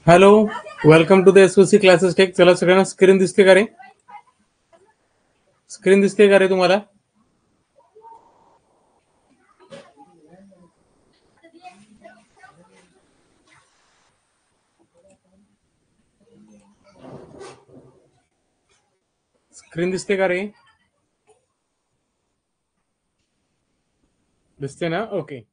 Hello, welcome to the SOC classes tech. चला सगळ्यांना screen दिसते का रे? स्क्रीन दिसते का रे तुम्हाला? स्क्रीन दिसते का रे? दिसते ना? ओके.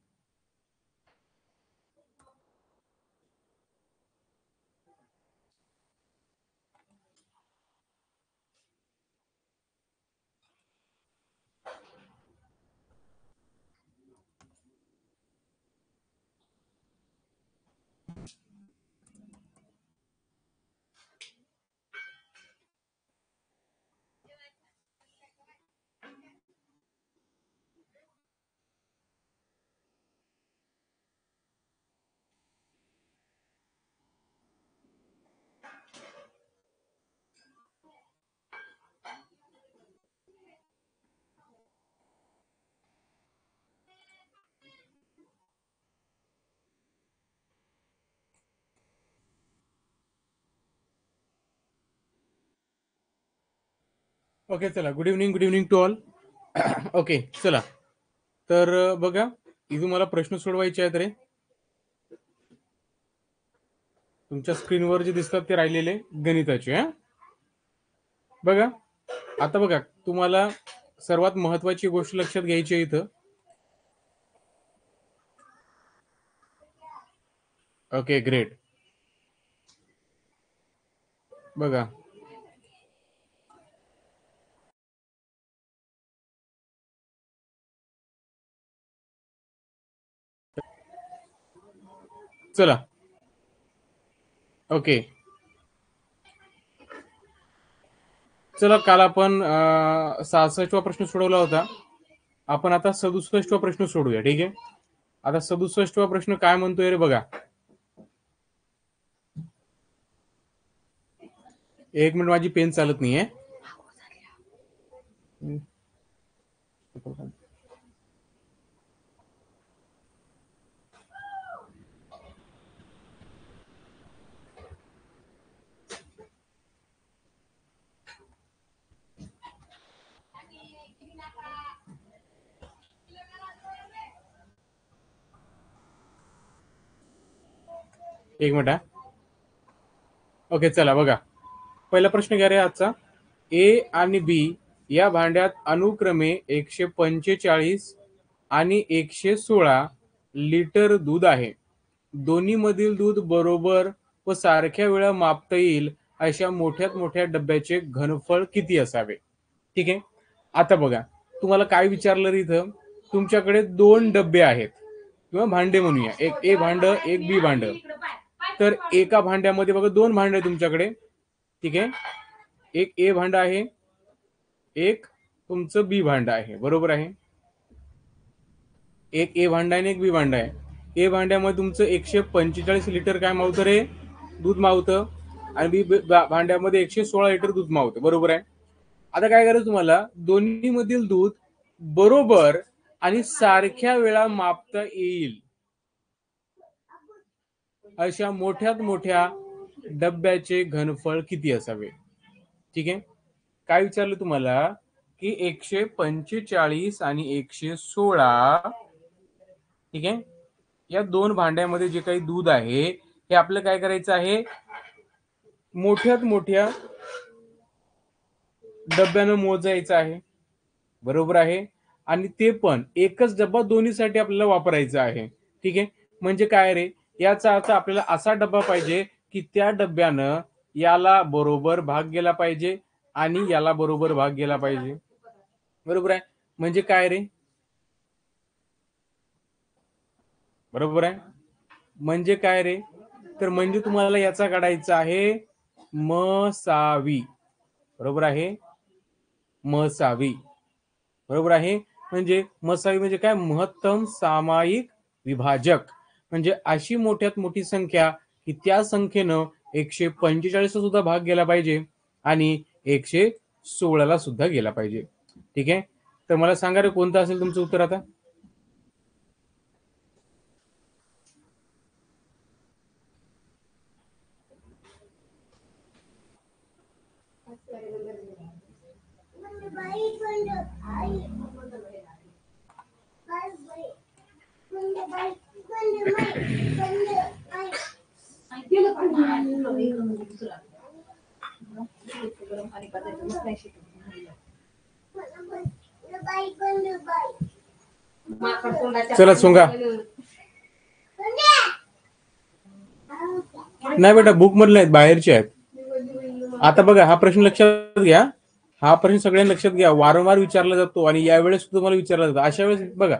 ओके, चला. Good evening to all. Okay, चला. तर बघा, इथून मला प्रश्न सोडवायचे आहेत रे. तुमच्या स्क्रीनवर जे दिसतात ते राहिलेले गणिताचे. बघा, आता बघा, तुम्हाला सर्वात महत्वाची गोष्ट लक्षात घ्यायची आहे इथं. Okay, great. बघा, चला. ओके, चला. काल आपण 66वा प्रश्न सोडवला होता. आपण आता 67वा प्रश्न सोडूया. ठीक आहे. आता 67वा प्रश्न काय म्हणतोय रे? बघा, एक मिनिट, माझी पेन चालत नाहीये. एक मिनिट. ओके, चला. बघा, पहिला प्रश्न घ्या रे आजचा. ए आणि बी या भांड्यात अनुक्रमे 145 आणि 116 लिटर दूध आहे. दोन्ही मधील दूध बरोबर व सारख्या वेळा मापता येईल अशा मोठ्यात मोठ्या डब्याचे घनफळ किती असावे? ठीक आहे. आता बघा, तुम्हाला काय विचारलं रे इथं? तुमच्याकडे दोन डबे आहेत किंवा भांडे म्हणूया. एक ए भांड, एक बी भांड. तर एका भांड्यामध्ये बघा, दोन भांडे तुमच्याकडे. ठीक आहे. एक ए भांड आहे, एक तुमचं बी भांड आहे. बरोबर आहे. एक ए भांड आहे आणि एक बी भांड आहे. ए भांड्यामध्ये तुमचं 145 लिटर काय मावतं रे? दूध मावतं. आणि बी भांड्यामध्ये 116 लिटर दूध मावतं. बरोबर आहे. आता काय करायचं तुम्हाला? दोन्ही मधील दूध बरोबर आणि सारख्या वेळा मापता येईल अशा मोठ्यात मोठ्या डब्याचे घनफळ किती असावे? ठीक आहे. काय विचारलं तुम्हाला की 145 आणि 116, ठीक आहे, या दोन भांड्यामध्ये जे काही दूध आहे हे आपलं काय करायचं आहे? मोठ्यात मोठ्या डब्यानं मोजायचं आहे, बरोबर आहे. आणि ते पण एकच डब्बा दोन्हीसाठी आपल्याला वापरायचा आहे. ठीक आहे. म्हणजे काय रे, याचा अर्थ आपल्याला असा डब्बा पाहिजे की त्या डब्यानं याला बरोबर भाग गेला पाहिजे आणि याला बरोबर भाग गेला पाहिजे, बरोबर आहे. म्हणजे काय रे, बरोबर आहे. म्हणजे काय रे, तर म्हणजे तुम्हाला याचा काढायचा आहे मसावी, बरोबर आहे. मसावी, बरोबर आहे. म्हणजे मसावी म्हणजे काय, महत्तम सामायिक विभाजक. म्हणजे अशी मोठ्यात मोठी संख्या की त्या संख्येनं 145 सुद्धा भाग गेला पाहिजे आणि 116 ला सुद्धा गेला पाहिजे. ठीक आहे. तर मला सांगा रे, कोणतं असेल तुमचं उत्तर आता? चला सोंगा. नाही बेटा, बुक मधले आहेत, बाहेरचे आहेत. आता बघा, हा प्रश्न लक्षात घ्या. हा प्रश्न सगळ्यांनी लक्षात घ्या. वारंवार विचारला जातो आणि यावेळेस तुम्हाला विचारला जातो. अशा वेळेस बघा,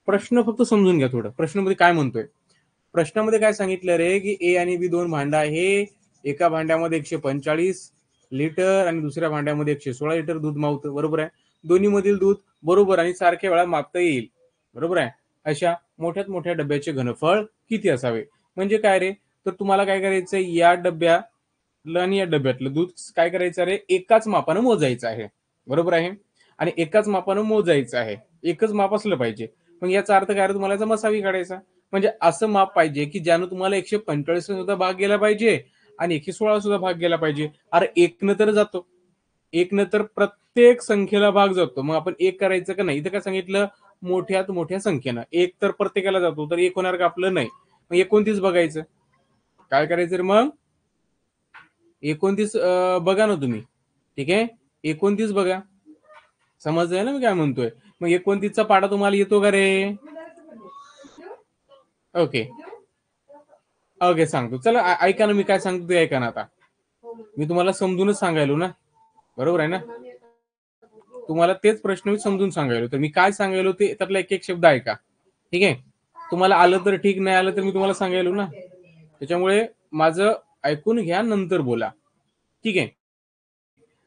प्रश्न फक्त समजून घ्या थोडं. प्रश्नामध्ये काय म्हणतोय, प्रश्नामध्ये काय सांगितलं रे, की ए आणि बी दोन भांड आहे. एका भांड्यामध्ये 145 लिटर आणि दुसऱ्या भांड्यामध्ये 116 लिटर दूध मावतं, बरोबर आहे. दोन्ही मधील दूध बरोबर आणि सारख्या वेळा मापता येईल, बरोबर आहे. अशा मोठ्यात मोठ्या डब्याचे घनफळ किती असावे. म्हणजे काय रे, तर तुम्हाला काय करायचं, या डब्यातलं आणि या डब्यातलं दूध काय करायचं रे, एकाच मापानं मोजायचं आहे, बरोबर आहे. आणि एकाच मापानं मोजायचं आहे, एकच माप असलं पाहिजे. मग याचा अर्थ काय रे, तुम्हाला याचा मसावी काढायचा. म्हणजे असं माप पाहिजे की ज्यानं तुम्हाला 145 सुद्धा भाग गेला पाहिजे आणि 116 सुद्धा भाग गेला पाहिजे. अरे एकनं तर जातो, एकनं तर प्रत्येक संख्येला भाग जातो. मग आपण एक करायचं का नाही, इथं काय सांगितलं, मोठ्यात मोठ्या संख्येनं एक तर प्रत्येकाला जातो, तर एक होणार का आपलं, नाही. मग 29 बघायचं, काय करायचं रे मग, 29 बघा ना तुम्ही. ठीक आहे, 29 बघा. समजलंय ना मी काय म्हणतोय. मग 29चा पाडा तुम्हाला येतो का रे? ओके, ओके, सांगतो. चला ऐका ना, मी काय सांगतो ते ऐका ना आता. मी तुम्हाला समजूनच सांगायलो ना, बरोबर आहे ना. तुम्हाला तेच प्रश्न मी समजून सांगायलो. तर मी काय सांगायलो ते त्यातला एक एक शब्द ऐका. ठीक आहे. तुम्हाला आलं तर ठीक, नाही आलं तर मी तुम्हाला सांगायलो ना. त्याच्यामुळे माझं ऐकून घ्या, नंतर बोला. ठीक आहे.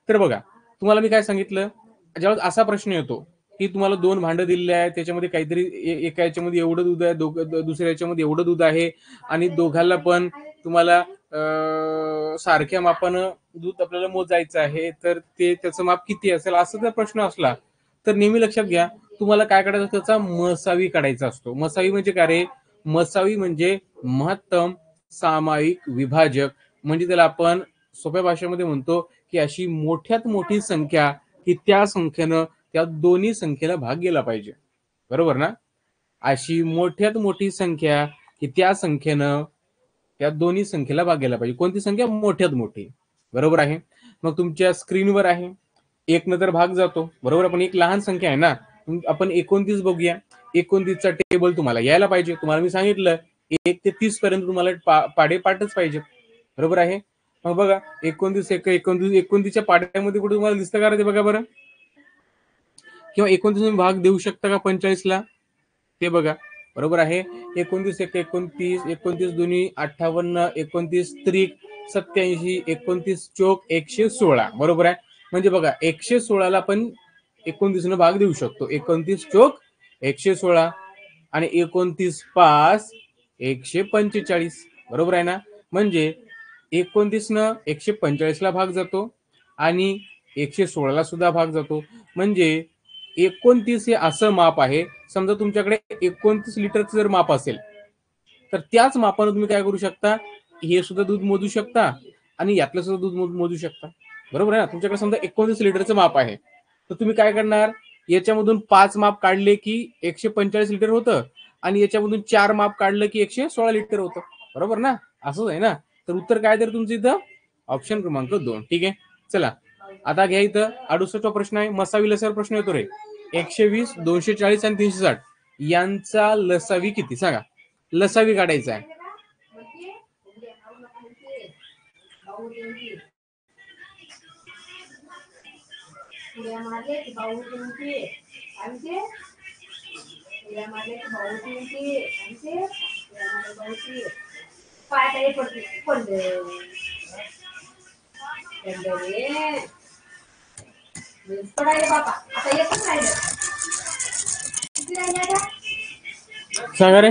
तर बघा, तुम्हाला मी काय सांगितलं, ज्यावेळेस असा प्रश्न येतो की तुम्हाला दोन भांडं दिलेले आहेत, त्याच्यामध्ये काहीतरी एका याच्यामध्ये एवढं दूध आहे, दुसऱ्या याच्यामध्ये एवढं दूध आहे आणि दोघांना पण तुम्हाला सारख्या मापानं दूध आपल्याला मोजायचं आहे, तर ते त्याचं माप किती असेल, असं जर प्रश्न असला तर नेहमी लक्षात घ्या, तुम्हाला काय काढायचं, त्याचा मसावी काढायचा असतो. मसावी म्हणजे काय रे, मसावी म्हणजे महत्तम सामायिक विभाजक. म्हणजे त्याला आपण सोप्या भाषेमध्ये म्हणतो की अशी मोठ्यात मोठी संख्या की त्या संख्येनं त्या दोन्ही संख्येला भाग गेला पाहिजे, बरोबर ना. अशी मोठ्यात मोठी संख्या की त्या संख्येनं त्या दोन्ही संख्येला भाग गेला पाहिजे. कोणती संख्या, मोठ्यात मोठी, बरोबर आहे. मग तुमच्या स्क्रीनवर आहे, एक न तर भाग जातो, बरोबर. पण एक लहान संख्या आहे ना, आपण 29 बघूया. 29चा टेबल तुम्हाला यायला पाहिजे. तुम्हाला मी सांगितलं 1 ते 30 पर्यंत तुम्हाला पाडे पाठच पाहिजे, बरोबर आहे. मग बघा, 29च्या पाड्यामध्ये कुठे तुम्हाला दिसतं का रे, ते बघा बरं. किंवा 29 भाग देऊ शकता का 45ला, ते बघा, बरोबर आहे. 29 एक 29, 29 दोन्ही 58, 29 त्रिक 87, 29 चोक 116, बरोबर आहे. म्हणजे बघा, 116ला पण 29 न भाग देऊ शकतो. 29 चोक 116 आणि 29 पाच 145, बरोबर आहे ना. म्हणजे 29 न 145 ला भाग जातो आणि 116 ला सुद्धा भाग जातो. म्हणजे 29 हे असं माप आहे, समजा तुमच्याकडे 29 लिटरचं जर माप असेल, तर त्याच मापानं तुम्ही काय करू शकता, हे सुद्धा दूध मोजू शकता आणि यातलं सुद्धा दूध मोजू शकता, बरोबर आहे ना. तुमच्याकडे समजा 29 लिटरचं माप आहे, तर तुम्ही काय करणार, याच्यामधून 5 माप काढले की 145 लिटर होतं आणि याच्यामधून 4 माप काढलं की 116 लिटर होतं, बरोबर ना. असंच आहे ना. तर उत्तर काय तर तुमचं इथं ऑप्शन क्रमांक 2. ठीक आहे. चला आता घ्या इथं 68 प्रश्न आहे. मसावी लसावी प्रश्न येतो रे. 120, 240 आणि 360 यांचा लसावी किती सांगा. लसावी काढायचा आहे. सांगा रे.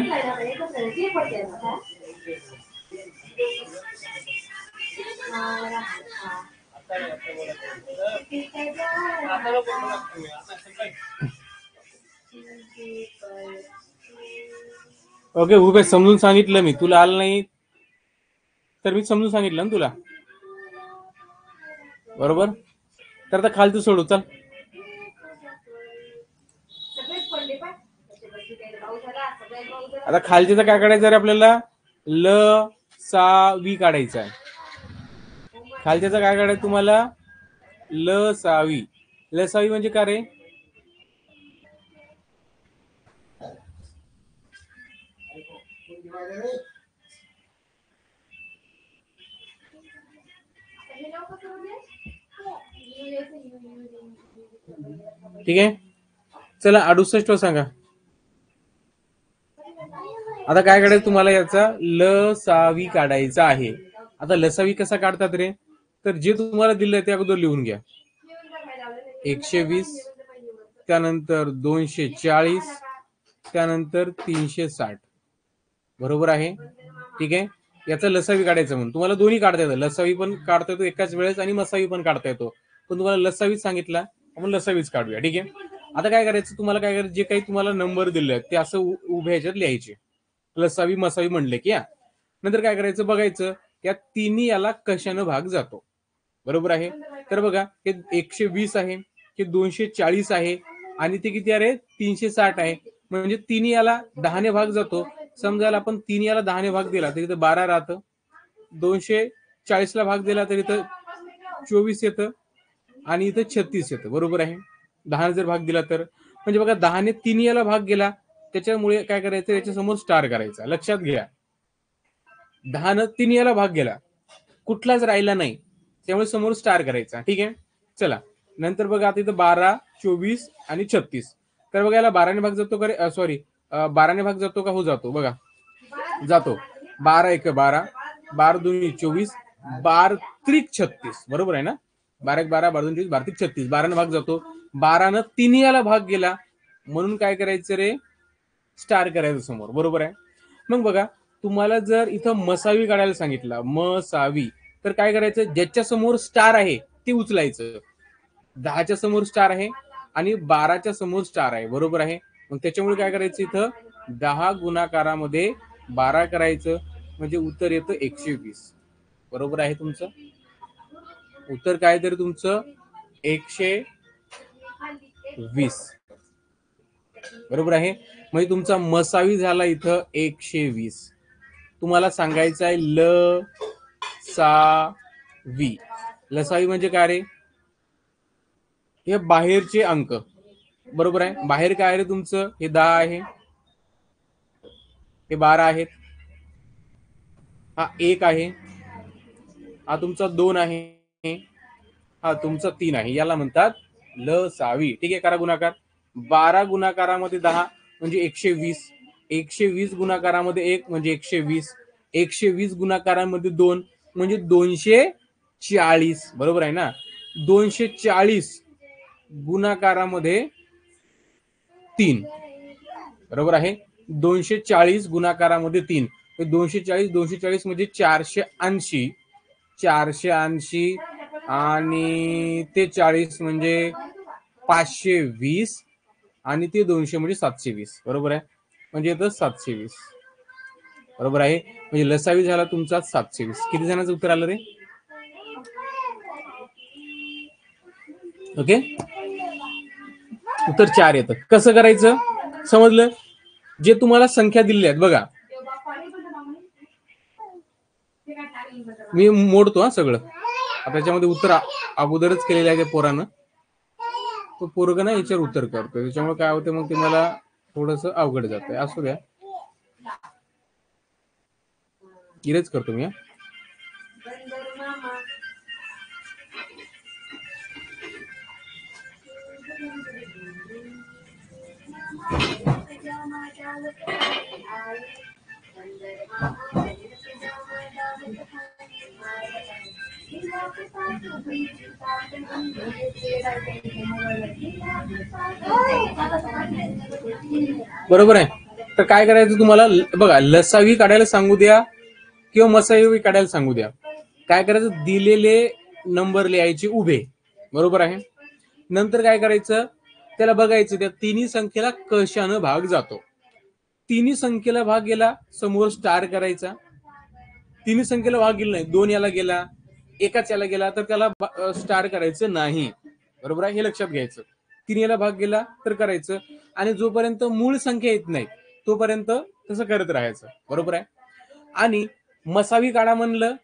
ओके उभे समजून सांगितलं मी. तुला आलं नाही तर मी समजून सांगितलं ना तुला. बरोबर. तर आता खालचं सोडू चल. आता खालचं काय काढायचं रे आपल्याला. ल सा वी काढायचं आहे. खालच्याचं काय काढायचं तुम्हाला. ल सावी. लसावी म्हणजे काय रे. ठीक आहे. चला 68 सांगा. आता काय काढायचं तुम्हाला याचा लसावी काढायचा आहे. आता लसावी कसा काढतात रे. तर जे तुम्हाला दिलंय ते अगोदर लिहून घ्या. 120 त्यानंतर 240 त्यानंतर 360 बरोबर आहे. ठीक आहे. याचा लसावी काढायचं म्हणून तुम्हाला दोन्ही काढता येतं. लसावी पण काढता येतो एकाच वेळेस आणि मसावी पण काढता येतो. पण तुम्हाला लसावीच सांगितला आपण लसावीच काढूया. ठीक आहे. आता काय करायचं तुम्हाला काय करायचं जे काही तुम्हाला नंबर दिले ते असं उभ्या ह्याच्यात लिहायचे. लसावी मसावी म्हणले की या नंतर काय करायचं बघायचं या तिन्ही याला कशानं भाग जातो. बरोबर आहे. तर बघा हे 120 आहे हे 240 आहे आणि ते किती आहे 360 आहे. म्हणजे तिन्ही याला 10 ने भाग जातो. समजायला आपण 3 याला 10 ने भाग दिला तर इथं 12 राहतं. 240 ला भाग दिला तर इथं 24 येतं आणि इथं 36 येतं. बरोबर आहे. 10 जर भाग दिला तर म्हणजे बघा 10 ने 3 याला भाग गेला त्याच्यामुळे काय करायचं याच्या समोर स्टार करायचा. लक्षात घ्या 10 न 3 याला भाग गेला कुठलाच राहिला नाही त्यामुळे समोर स्टार करायचा. ठीक आहे. चला नंतर बघा आता इथं 12, 24 आणि 36 तर बघा याला 12 ने भाग जातो का सॉरी 12 ने भाग जातो का हो जातो बघा जातो. 12 1 12 12 2 24 12 त्रिक 36 बरोबर आहे ना. 12 1 12 12 2 24 12 त्रिक 36 12 ने भाग जातो. 12 न 3 याला भाग गेला म्हणून काय करायचं रे स्टार करायचं समोर. बरोबर आहे. मग बघा तुम्हाला जर इथं मसावी काढायला सांगितलं मसावी तर काय करायचं ज्याच्या समोर स्टार आहे ते उचलायचं. 10च्या समोर स्टार आहे आणि 12च्या समोर स्टार आहे. बरोबर आहे. मग त्याच्यामुळे काय करायचं इथं 10 गुणाकारामध्ये 12 करायचं म्हणजे उत्तर येतं 120. बरोबर आहे. तुमचं उत्तर काय तर तुमचं 120 बरोबर आहे. म्हणजे तुमचा मसावी झाला इथं 120. तुम्हाला सांगायचं आहे ल सा वी. लसावी म्हणजे काय रे हे बाहेरचे अंक. बरोबर आहे. बाहेर काय रे तुमचं हे 10 आहे हे 12 आहेत हा 1 आहे हा तुमचा 2 आहे हा तुमचा 3 आहे. याला म्हणतात लसावी. ठीक आहे. करा गुणाकार. 12 गुणाकारामध्ये 10 म्हणजे 120. 120 गुणाकारामध्ये 1 म्हणजे 120. 120 गुणाकारामध्ये 2 म्हणजे 240. बरोबर आहे ना. 240 गुणाकारामध्ये 3 बरोबर आहे. 240 गुणाकारामध्ये 3 240 म्हणजे 480. 480 आणि ते 40 म्हणजे 520 आणि ते 200 म्हणजे 720. बरोबर आहे. म्हणजे येतं 720. बरोबर आहे. म्हणजे लसावी झाला तुमचा 720. किती जणांचं उत्तर आलं रे. ओके उत्तर 4 येतं. कसं करायचं समजलं. जे तुम्हाला संख्या दिलेल्या आहेत बघा मी मोडतो हा सगळं. आता याच्यामध्ये उत्तर अगोदरच केलेलं आहे पोरानं, तो पोरग ना याच्यावर उत्तर करतो, त्याच्यामुळे काय होतं मग ते मला थोडस अवघड जात आहे. असू द्या, इरेज करतो मी. बरोबर आहे. तर काय करायचं तुम्हाला, बघा लसावी काढायला सांगू द्या किंवा मसावी काढायला सांगू द्या, काय करायचं, दिलेले नंबर लिहायचे उभे. बरोबर आहे. नंतर काय करायचं, त्याला बघायचं त्या तिन्ही संख्येला कशानं भाग जातो. तिन्ही संख्येला भाग गेला, समोर स्टार करायचा. तिन्ही संख्येला भाग गेला नाही, 2 याला गेला, एकाच याला गेला, तर त्याला स्टार करायचं नाही. बरोबर आहे, हे लक्षात घ्यायचं. 3 याला भाग गेला तर करायचं, आणि जोपर्यंत मूळ संख्या येत नाही तोपर्यंत तसं करत राहायचं. बरोबर आहे. आणि मसावी काढा म्हणलं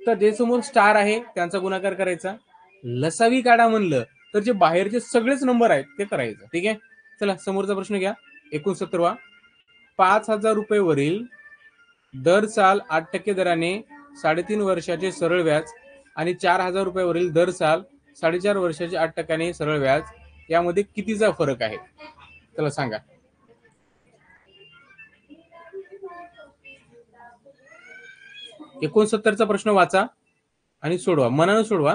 तर जे समोर स्टार आहे त्यांचा गुणाकार करायचा. लसावी काढा म्हणलं तर जे बाहेरचे सगळेच नंबर आहेत ते करायचं. ठीक आहे. चला समोरचा प्रश्न घ्या. 69वा. 5,000 रुपये वरील दर साल 8% दराने 3.5 वर्षाचे सरळ व्याज आणि 4,000 रुपयावरील दर साल 4.5 वर्षाचे 8% सरळ व्याज यामध्ये कितीचा फरक आहे, चला सांगा. चा प्रश्न वाचा आणि सोडवा, मनानं सोडवा.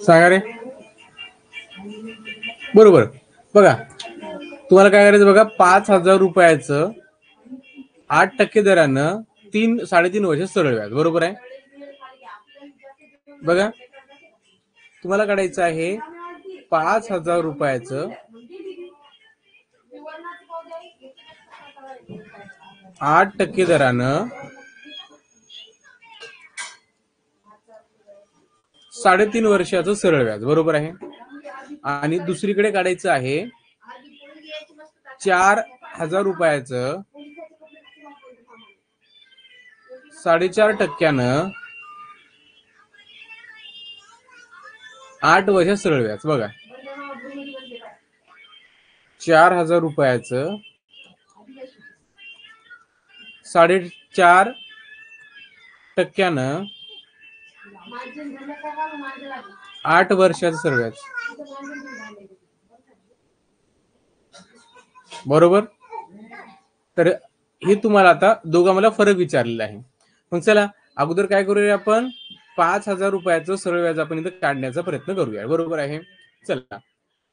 सांगा रे. बरोबर. बघा तुम्हाला काय करायचं, बघा 5,000 रुपयाचं 8% दरानं 3.5 वर्ष सरळ व्याज. बरोबर आहे. बघा तुम्हाला काढायचं आहे 5,000 रुपयाचं 8% दरानं 3.5 वर्षाचं सरळ व्याज. बरोबर आहे. आणि दुसरीकडे काढायचं आहे 4,000 रुपयाचं 4.5% 8 वर्ष सरळ व्याज. बघा 4,000 रुपयाचं 4.5% 8 वर्षाचं सरळ व्याज. बरोबर. तर हे तुम्हाला आता दोघा मला फरक विचारलेला आहे. मग चला अगोदर काय करूया आपण, 5,000 रुपयाचं सरळ व्याज आपण इथं काढण्याचा प्रयत्न करूया. बरोबर आहे. चला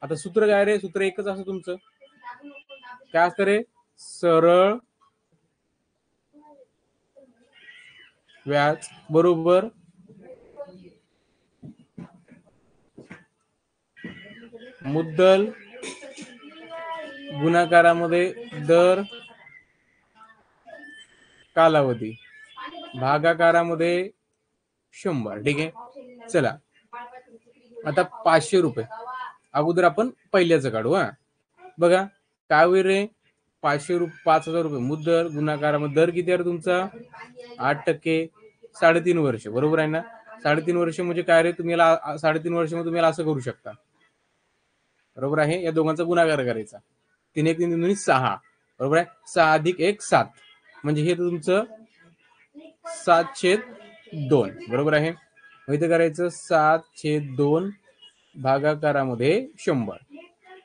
आता सूत्र काय रे, सूत्र एकच असं तुमचं, काय असतं रे, सरळ व्याज बरोबर मुद्दल गुणाकारामध्ये दर कालावधी भागाकारामध्ये 100. ठीक आहे. चला आता 500 रुपये अगोदर आपण पहिल्याचं काढू. हा बघा काय होईल रे, 5,000 रुपये मुद्दल गुणाकारामध्ये दर किती आहे तुमचा 8%, 3.5 वर्ष. बरोबर आहे ना. 3.5 वर्ष म्हणजे काय रे, तुम्ही 3.5 वर्ष मध्ये तुम्ही असं करू शकता. बरोबर आहे. या दोघांचा गुणाकार करायचा. 3 1 3 3 6. बरोबर आहे. 6 अधिक 1 7 म्हणजे हे तुमचं 7/2. बरोबर आहे. मग इथे करायचं 7/2 भागाकारामध्ये 100.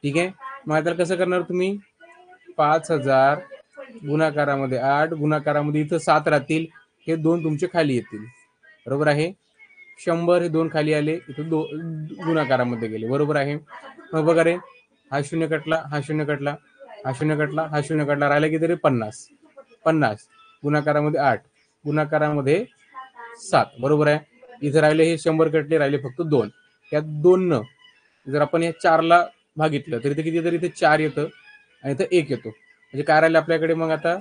ठीक आहे. मग आता कसं करणार तुम्ही? 5000 गुणाकारामध्ये 8 गुणाकारामध्ये इथं 7 राहतील, हे 2 तुमचे खाली येतील. बरोबर आहे. 100 हे 2 खाली आले, इथं गुणाकारामध्ये गेले. बरोबर आहे. मग बघा रे, हा शून्य कटला, हा शून्य कटला, हा शून्य कटला, हा शून्य कटला, राहिला किती रे? 50. 50 गुणाकारामध्ये 8 गुणाकारामध्ये 7. बरोबर आहे. इथे राहिले हे 100 कटले, राहिले फक्त 2. या 2 न जर आपण या 4ला भागितलं तरी ते किती? तरी इथे 4 येतं आणि इथं 1 येतो. म्हणजे काय राहिलं आपल्याकडे मग आता?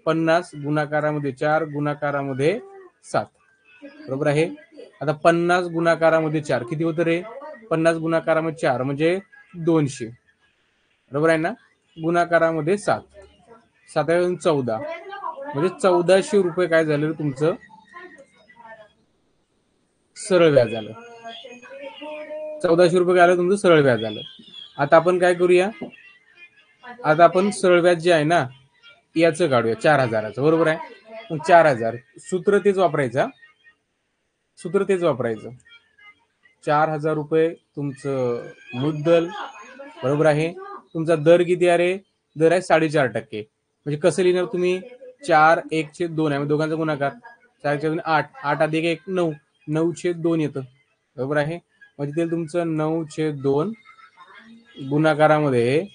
50 गुणाकारामध्ये 4 गुणाकारामध्ये 7. बरोबर आहे. आता 50 गुणाकारामध्ये 4 किती होतं रे? 50 गुणाकारामध्ये 4 म्हणजे 200. बरोबर आहे ना? गुणाकारामध्ये 7. 7 14 म्हणजे 1400 रुपये काय झालं तुमचं? सरळ व्याज झालं. 1400 रुपये काय आलं तुमचं? सरळ व्याज झालं. आता आपण काय करूया? आता आपण सरळ व्याज जे आहे ना याचं काढूया 4000चं. बरोबर आहे. मग 4000 सूत्र तेच वापरायचं. 4000 रुपये तुमचं मुद्दल. बरोबर आहे. तुमचा दर किती आहे? दर आहे 4.5%. म्हणजे कसं लिहिणार तुम्ही? 4/1/2 आहे, दोघांचा गुणाकार. 4/2 8, 8 अधिक 1 9, 9/2 येतं. बरोबर आहे. म्हणजे ते तुमचं 9/2 गुणाकारामध्ये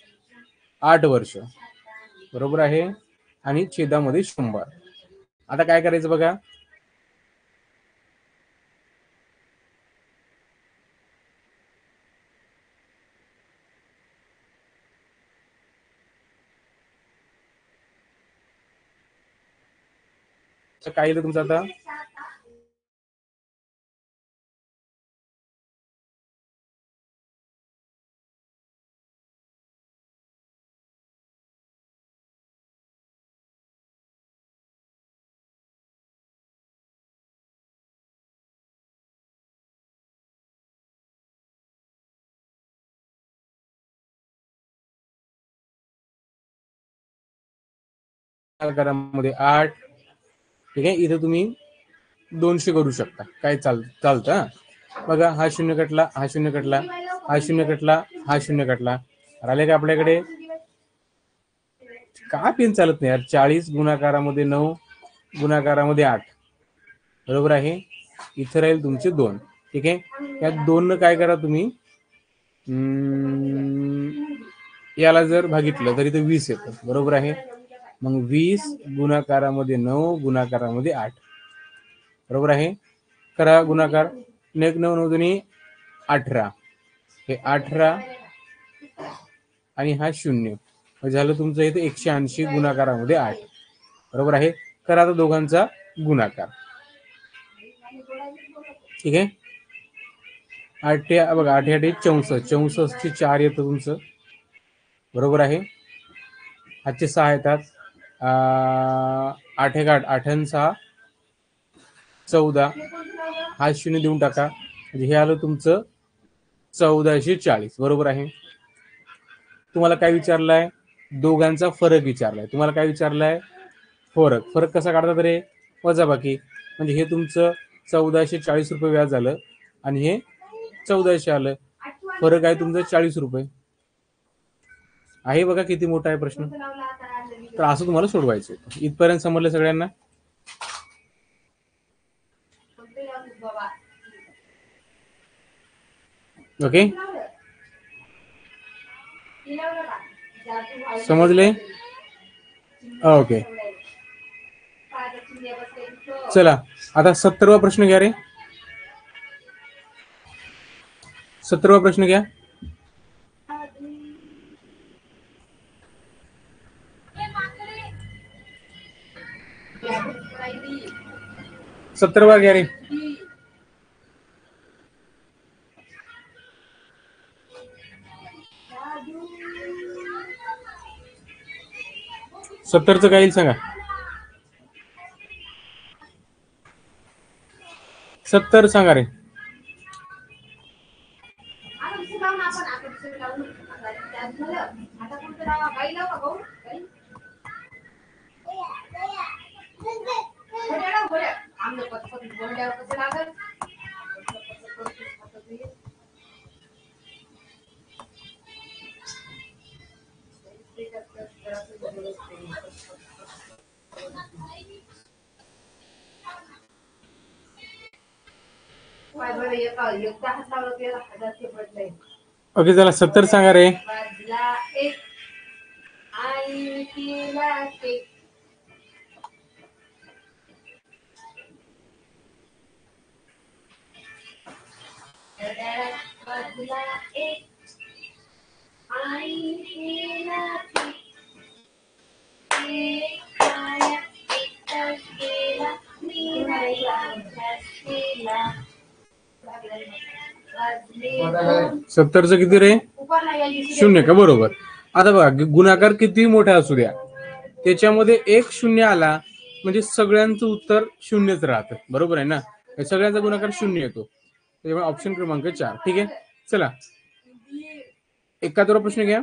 8 वर्ष. बरोबर आहे. आणि छेदामध्ये 100. आता काय करायचं बघा? काय येतं तुमचं आता? गुणाकारामध्ये 8. ठीक आहे. इथे तुम्ही 200 करू शकता. काय चालतं. बघा, हा शून्य कटला, हा शून्य कटला, हा शून्य कटला, हा शून्य कटला, राहिले का आपल्याकडे? का पेन चालत नाही यार? 40 गुणाकारामध्ये 9 गुणाकारामध्ये 8. बरोबर आहे. इथे राहील तुमचे 2. ठीक आहे. या 2 न काय करा तुम्ही? याला जर भागितलं तरी ते 20 येतं. बरोबर आहे. मग 20 गुणाकारामध्ये 9 गुणाकारामध्ये 8. बरोबर आहे. करा गुणाकार. 1 9 9 18. हे 18 आणि हा 0 झालं तुमचं इथे 180 गुणाकारामध्ये 8. बरोबर आहे. करा आता दोघांचा गुणाकार. ठीक आहे. 8 बघा, 8 8 64. 64 4 येतं तुमचं. बरोबर आहे. आजचे 6 येतात. 8 1 8 8 6 14. हा 0 देऊन टाका. म्हणजे हे आलं तुमचं 1440. बरोबर आहे. तुम्हाला काय विचारलंय? दोघांचा फरक विचारलाय. तुम्हाला काय विचारलाय? फरक कसा काढतात रे? वजाबाकी. म्हणजे हे तुमचं 1440 रुपये व्याज झालं आणि हे 1400 आलं. फरक आहे तुमचा 40 रुपये. आहे बघा किती मोठा आहे प्रश्न. तर असं तुम्हाला सोडवायचं. इथपर्यंत समजलं सगळ्यांना? ओके, समजले? ओके. चला आता 17वा प्रश्न घ्या रे. 17वा प्रश्न घ्या. सत्तरवा घ्या रे. 70चं काय येईल सांगा? 70 सांगा रे. ओके चला 70 सांगा रे. सत्तरचं किती रे? 0 का? बरोबर. आता बघा गुणाकार किती मोठा असू द्या, त्याच्यामध्ये एक 0 आला म्हणजे सगळ्यांचं उत्तर 0च राहतं. बरोबर आहे ना? सगळ्यांचा गुणाकार 0 येतो. त्याच्यामुळे ऑप्शन क्रमांक 4. ठीक आहे. चला 71 प्रश्न घ्या.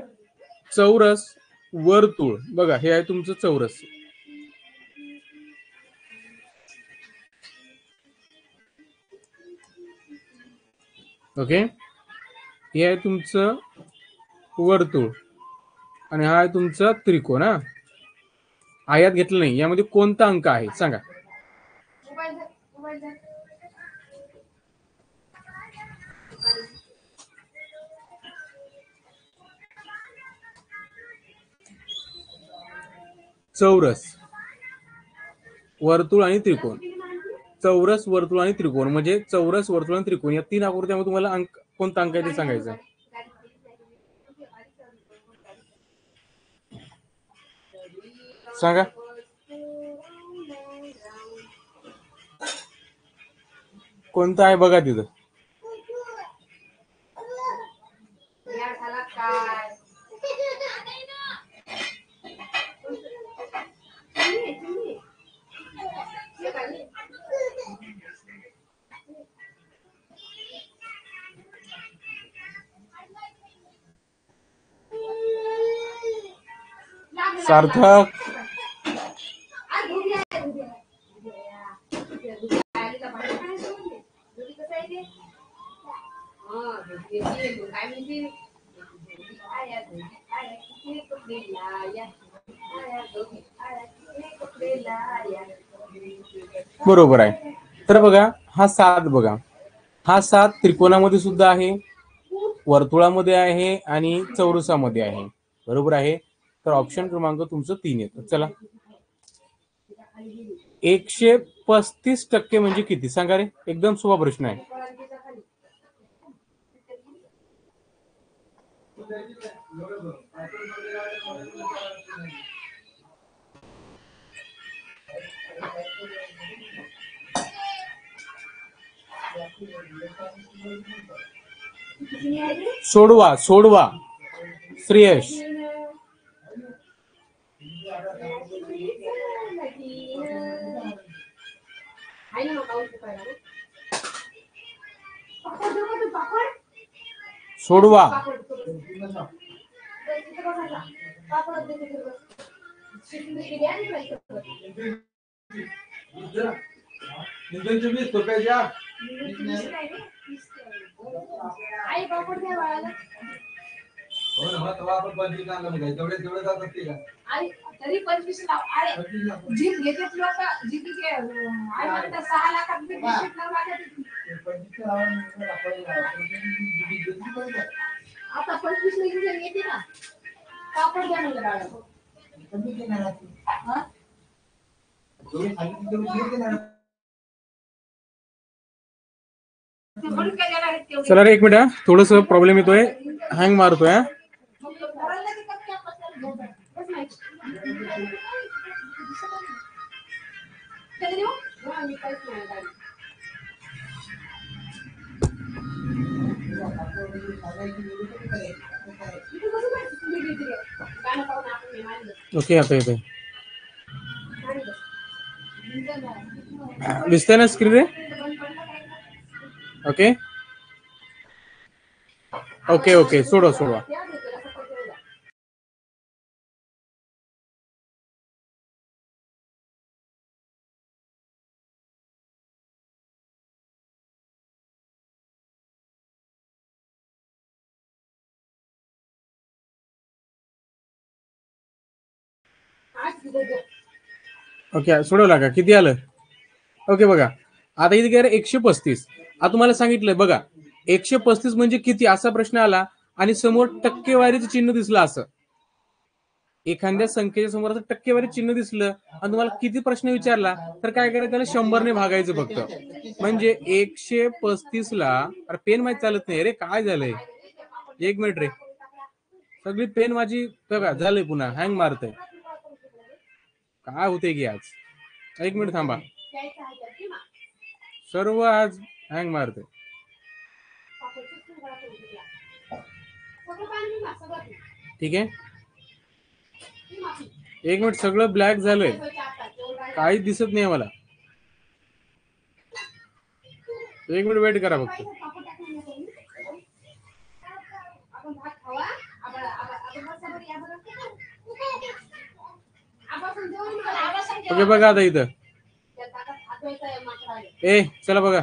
चौरस वर्तुळ, बघा हे आहे तुमचं चौरस. ओके, हे आहे तुमचं वर्तुळ आणि हा आहे तुमचा त्रिकोण. आयात घेतलं नाही. यामध्ये कोणता अंक आहे सांगा? चौरस, वर्तुळ आणि त्रिकोण. चौरस, वर्तुळ आणि त्रिकोण म्हणजे चौरस, वर्तुळ आणि त्रिकोण या 3 आकृत्यामध्ये तुम्हाला अंक कोणता अंक आहे ते सांगायचं. सांगा. कोणता आहे बघा तिथं. सार्थक. बरोबर आहे. तर बघा हा 7 बघा, हा 7 त्रिकोणामध्ये सुद्धा आहे, वर्तुळामध्ये आहे आणि चौरसामध्ये आहे. बरोबर आहे. तर ऑप्शन क्रमांक तुमचं 3 येतं. चला 135% म्हणजे किती सांगा रे? एकदम सोपा प्रश्न आहे. सोडवा सोडवा श्रेयश. सोडवा. तरी 25 जीप घेते लोक जीप घे 6 लाखात आता 25 येते ना कापड द्या मला बाळा. चला रे 1 मिनिट, थोडस प्रॉब्लेम येतोय, हँग मारतोय. ओके आता येतोय. दिसतंय ना स्क्रीन रे? ओके ओके ओके सोडवा सोडवा. ओके, सोडवला का? किती आलं? ओके बघा, आता इथे काय 135. आता तुम्हाला सांगितलंय बघा, 135 म्हणजे किती असा प्रश्न आला आणि समोर टक्केवारीचं चिन्ह दिसलं असं. एखाद्या संख्येच्या समोर असं टक्केवारी चिन्ह दिसलं आणि तुम्हाला किती प्रश्न विचारला तर काय करायचं, त्याला 100 ने भागायचं फक्त. म्हणजे 135 ला, अरे पेन माहिती चालत नाही रे, काय झालंय? एक मिनिट रे, सगळी पेन माझी बघा झालंय, पुन्हा हँग मारतय. काय होते की आज? एक मिनिट थांबा, सर्व आज हँग मारते. ठीक आहे, एक मिनिट, सगळं ब्लॅक झालंय, काही दिसत नाही मला. एक मिनिट वेट करा फक्त. ओके बघा आता इथं, चला बघा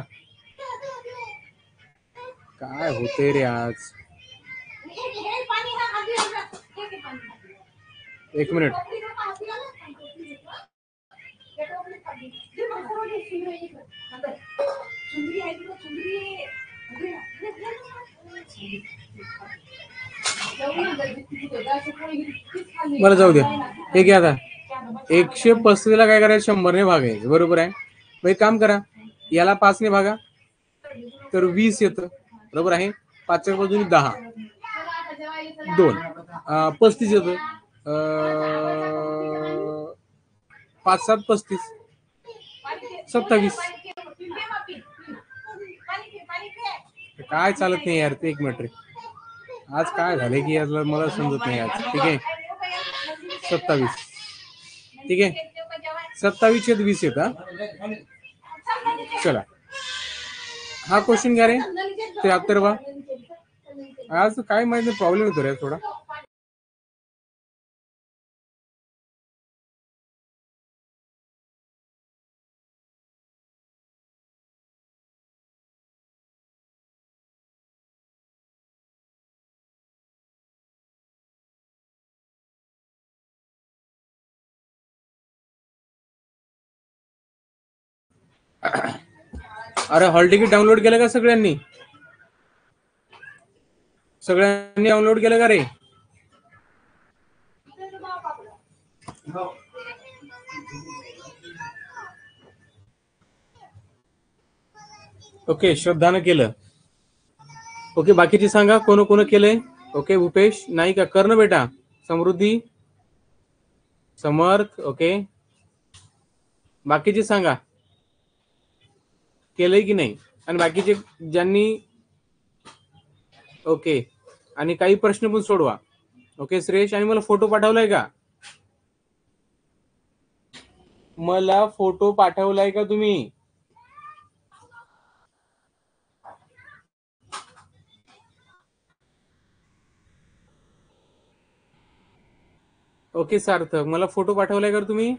काय होते रे आज. एक मिनिट, मला जाऊ द्या. हे घ्या आता, 135 ला काय करायचं, 100 ने भागायचं, बरोबर आहे. मग एक काम करा, याला 5 ने भागा तर 20 येतं, बरोबर आहे. 5च्या बाजूने 10, 2, 35 येतं. 5 7 35, 27. काय चालत नाही यार, ते एक मिनिट रे, आज काय झालंय की याला मला समजत नाही आज. ठीक आहे, 27, ठीक आहे, 27 20 येत. चला हा क्वेश्चन घ्या रे, 73. आज काय माहिती प्रॉब्लेम येतो रे थोडा. अरे हॉल तिकीट डाउनलोड केलं का सगळ्यांनी? सगळ्यांनी डाउनलोड केलं का रे? ओके, श्रद्धानं केलं. ओके, बाकीची सांगा कोण कोण केलंय. ओके, भूपेश नाही का, कर्ण बेटा, समृद्धी, समर्थ. ओके, बाकीचे सांगा केलंय की नाही. आणि बाकीचे ज्यांनी, ओके, आणि काही प्रश्न पण सोडवा. ओके श्रेयश, आणि मला फोटो पाठवलाय का? मला फोटो पाठवलाय का तुम्ही? ओके सार्थक, मला फोटो पाठवलाय का तुम्ही?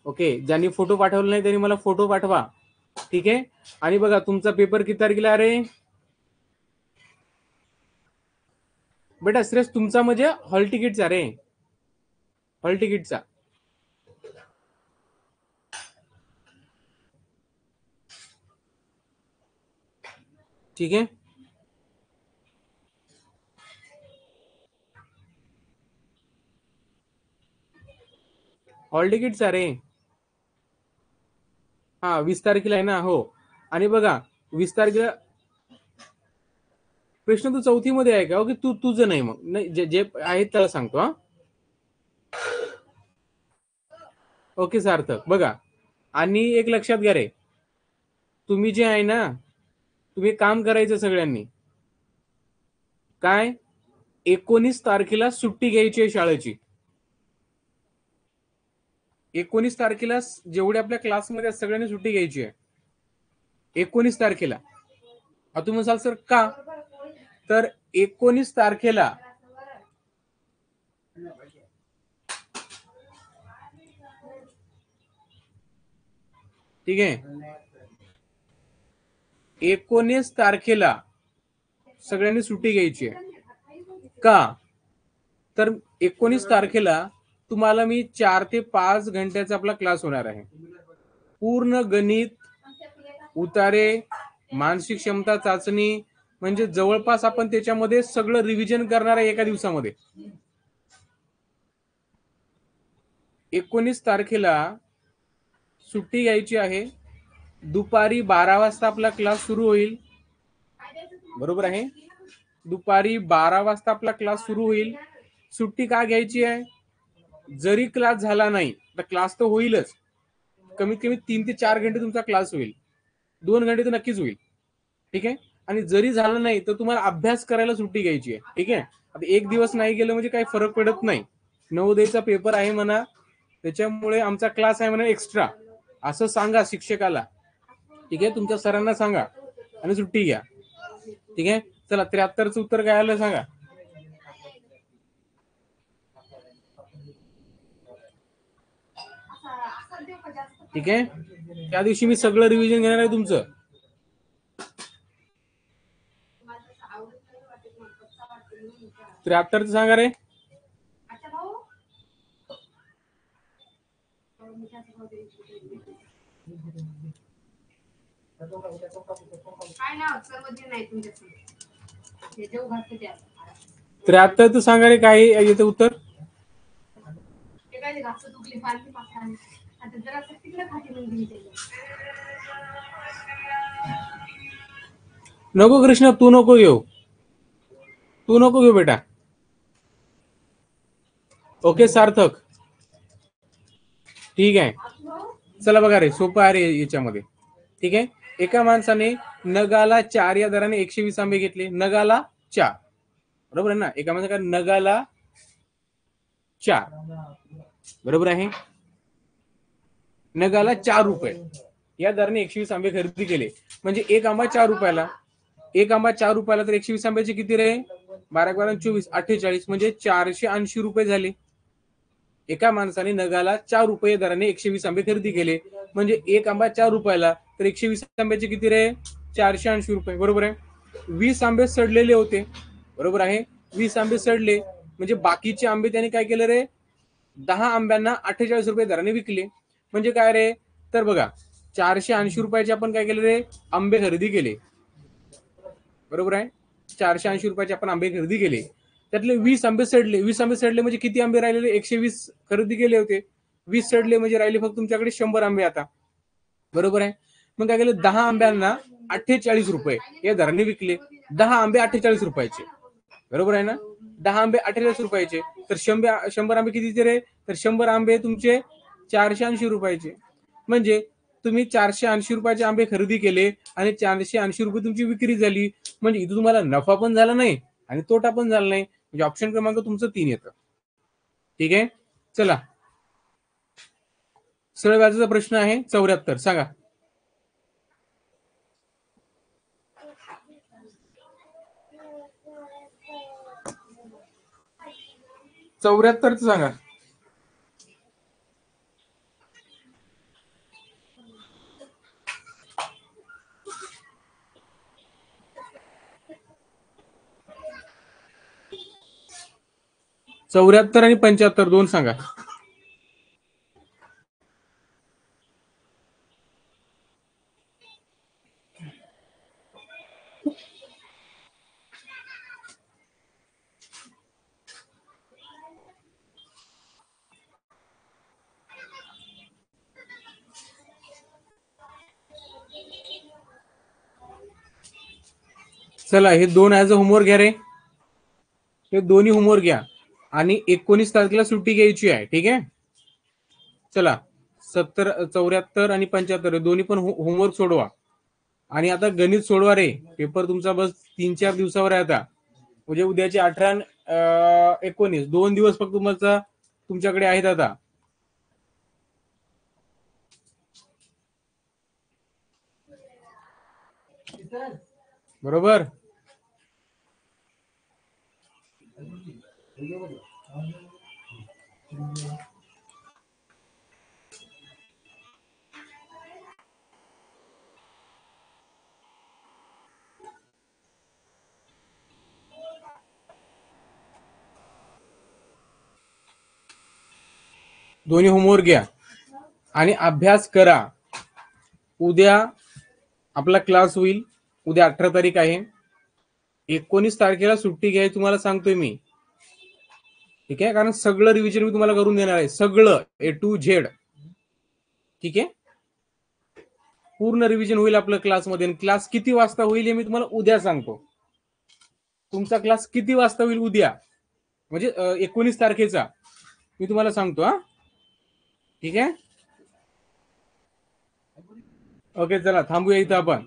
ओके, ज्यांनी फोटो पाठवला नाही त्यांनी मला फोटो पाठवा. ठीक आहे, आणि बघा तुमचा पेपर किती तारखेला आहे बेटा? श्रेयस, तुमचा म्हणजे हॉल तिकीटचा रे, हॉल तिकीटचा. ठीक आहे, हॉल तिकीटचा रे. हा 20 तारखेला आहे ना. हो, आणि बघा 20 तारखेला प्रश्न तू 4थी मध्ये आहे का? ओके, तू तुझं नाही, मग नाही, जे आहेत त्याला सांगतो. हा, ओके सार्थक, बघा, आणि एक लक्षात घ्या रे, तुम्ही जे आहे ना, तुम्ही काम करायचं सगळ्यांनी. काय, 19 तारखेला सुट्टी घ्यायची आहे शाळेची. 19 तारखेला जेवढे आपल्या क्लासमध्ये सगळ्यांनी सुट्टी घ्यायची आहे 19 तारखेला. तुम्ही म्हणाल सर का? तर 19 तारखेला ठीक आहे, 19 तारखेला सगळ्यांनी सुट्टी घ्यायची आहे. का? तर 19 तारखेला तुम्हाला मी 4 ते 5 घंट्याचा आपला क्लास होणार आहे. पूर्ण गणित, उतारे, मानसिक क्षमता चाचणी, म्हणजे जवळपास आपण त्याच्यामध्ये सगळं रिव्हिजन करणार आहे एका दिवसामध्ये. 19 तारखेला सुट्टी घ्यायची आहे. दुपारी 12 वाजता आपला क्लास सुरू होईल. बरोबर आहे. दुपारी 12 वाजता आपला क्लास सुरू होईल. सुट्टी का घ्यायची आहे? जरी क्लास झाला नाही तर क्लास तर होईलच. कमीत कमी 3 ते 4 घंटे तुमचा क्लास होईल. 2 घंटे तर नक्कीच होईल. ठीक आहे. आणि जरी झालं नाही तर तुम्हाला अभ्यास करायला सुट्टी घ्यायची आहे. ठीक आहे. आता एक दिवस नाही गेलं म्हणजे काही फरक पडत नाही. नवोदयचा पेपर आहे म्हणा, त्याच्यामुळे आमचा क्लास आहे म्हणा एक्स्ट्रा, असं सांगा शिक्षकाला. ठीक आहे. तुमच्या सरांना सांगा आणि सुट्टी घ्या. ठीक आहे. चला 73चं उत्तर काय आलं सांगा. ठीक आहे. त्या दिवशी मी सगळं रिव्हिजन घेणार आहे तुमचं. 73चं सांगा रे. त्र्याहत्तर तर सांगा रे, काय येतं उत्तर. नको कृष्ण, तू नको घेऊ, तू नको घेऊ बेटा. ओके सार्थक, ठीक आहे. चला बघा रे, सोपं आहे रे याच्यामध्ये. ठीक आहे. एका माणसाने नगाला 4 या दराने 120 आंबे घेतले. नगाला 4, बरोबर आहे ना. एका माणसाने नगाला 4, बरोबर आहे. नगाला 4 रुपये या दराने 120 आंबे खरेदी केले. म्हणजे एक आंबा 4 रुपयाला. एक आंबा 4 रुपयाला तर 120 आंब्याचे किती रे? 12-12-24, 48, म्हणजे 480 रुपये झाले. एका माणसाने नगाला 4 रुपये दराने 120 आंबे खरेदी केले. म्हणजे एक आंबा 4 रुपयाला तर 120 आंब्याचे किती रे? 480 रुपये, बरोबर आहे. 20 आंबे सडलेले होते, बरोबर आहे. 20 आंबे सडले म्हणजे बाकीचे आंबे त्याने काय केलं रे? 10 आंब्यांना 48 रुपये दराने विकले. म्हणजे काय रे? तर बघा, 480 रुपयाचे आपण काय केले रे? आंबे खरेदी केले, बरोबर आहे. 480 रुपयाचे आपण आंबे खरेदी केले. त्यातले 20 आंबे सडले. 20 आंबे सडले म्हणजे किती आंबे राहिलेले? 120 खरेदी केले होते, 20 सडले म्हणजे राहिले फक्त तुमच्याकडे 100 आंबे आता, बरोबर आहे. मग काय केलं? 10 आंब्यांना 48 रुपये या दराने विकले. 10 आंबे 48 रुपयाचे, बरोबर आहे ना. 10 आंबे 48 रुपयाचे तर 100 आंबे कितीचे रे? तर 100 आंबे तुमचे 480 रुपयाचे. म्हणजे तुम्ही 480 रुपयाचे आंबे खरेदी केले आणि 480 रुपये तुमची विक्री झाली. म्हणजे इथं तुम्हाला नफा पण झाला नाही आणि तोटा पण झाला नाही. म्हणजे ऑप्शन क्रमांक तुमचं 3 येतं. ठीक आहे. चला, सरळ व्याजाचा प्रश्न आहे 74, सांगा. 74 सांगा. चौऱ्याहत्तर आणि 75 दोन सांगा. चला, हे दोन ॲज अ होमवर्क घ्या रे. हे दोन्ही होमवर्क घ्या आणि 19 तारखेला सुट्टी घ्यायची आहे. ठीक आहे. चला, 74 आणि 75 दोन्ही पण होमवर्क सोडवा. आणि आता गणित सोडवा रे. पेपर तुमचा बस 3-4 दिवसावर आहे आता. म्हणजे उद्याचे 18 19 2 दिवस फक्त तुमच्याकडे आहेत आता, बरोबर. दोन्ही होमवर्क घ्या आणि अभ्यास करा. उद्या आपला क्लास होईल. उद्या 18 तारीख आहे. 19 तारखेला सुट्टी घ्याय तुम्हाला सांगतोय मी. ठीक आहे, कारण सगळं रिव्हिजन मी तुम्हाला करून देणार आहे, सगळं A to Z. ठीक आहे, पूर्ण रिव्हिजन होईल आपल्या क्लासमध्ये. क्लास किती वाजता होईल हे मी तुम्हाला उद्या सांगतो. तुमचा क्लास किती वाजता होईल उद्या, म्हणजे 19 तारखेचा मी तुम्हाला सांगतो. हा, ठीक आहे. ओके, चला थांबूया इथं आपण.